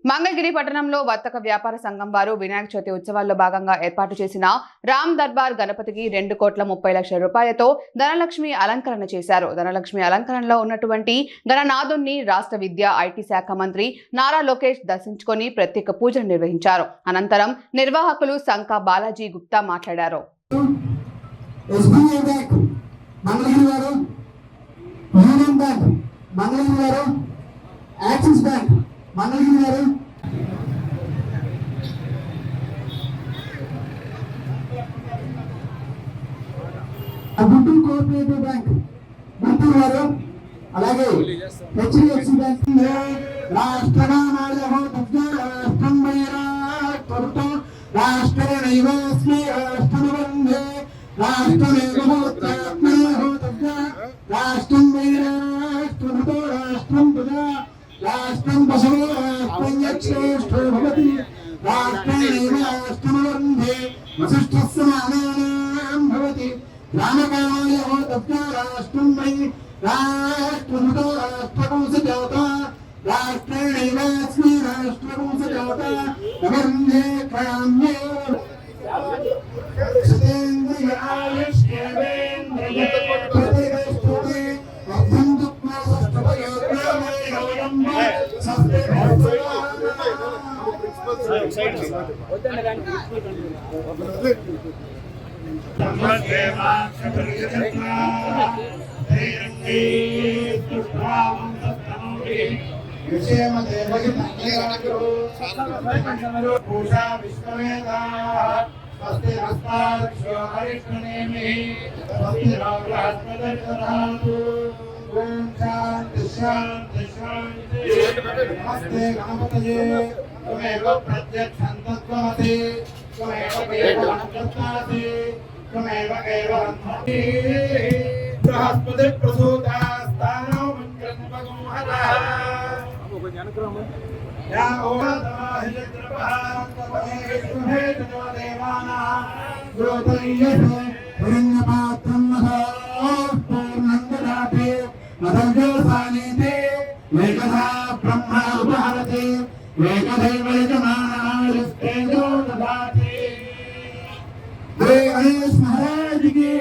మంగళగిరి పట్టణంలో వర్తక వ్యాపార సంఘం వారు వినాయక చవితి ఉత్సవాల్లో భాగంగా ఏర్పాటు చేసిన రామ్ దర్బార్ గణపతికి 2,30,00,000 రూపాయలతో ధనలక్ష్మి అలంకరణ చేశారు. ధనలక్ష్మి అలంకరణలో ఉన్నటువంటి గణనాథుణ్ణి రాష్ట్ర విద్యా ఐటీ శాఖ మంత్రి నారా లోకేష్ దర్శించుకొని ప్రత్యేక పూజలు నిర్వహించారు. అనంతరం నిర్వాహకులు సంకా బాలాజీ గుప్తా మాట్లాడారు. మంగళగిరి గారు గుంటూరు కోఆపరేటివ్ బ్యాంక్ గుంటూరు వారు, అలాగే హెచ్డిఎఫ్సి బ్యాంక్ राष्ट्रं बसवो राष्ट्रं भवति राष्ट्रमेवाष्ट्रमवन्धे वसिष्ठस्य नामानां भवति रामकामाय तथा राष्ट्रं मयि राष्ट्रमुतो राष्ट्रकुंसजाता राष्ट्रेणैवास्मि राष्ट्रकुंसजाता नवन्धे काम्ये सतेन्द्रिय आयुष्येवेन्द्रिय प्रतिष्ठते नमस्ते गणपतये त्वमेव प्रत्यक्षं तत्त्वमसि त्वमेव केवलं तत्त्वासि त्वमेव केवलं बृहस्पति प्रसूतास्तानो मन्त्रन्पगोहतः या ओहतमाहिजत्रपः तवमेष्वहेतनो देवानां द्रोतय्यसे हिरण्यपात्रं नः पूर्णं ददाति मदव्योसानीते एकधा ब्रह्मा उपहरति एकदैव यजमानास्तेजो ददाति। श्री गणेश महाराज की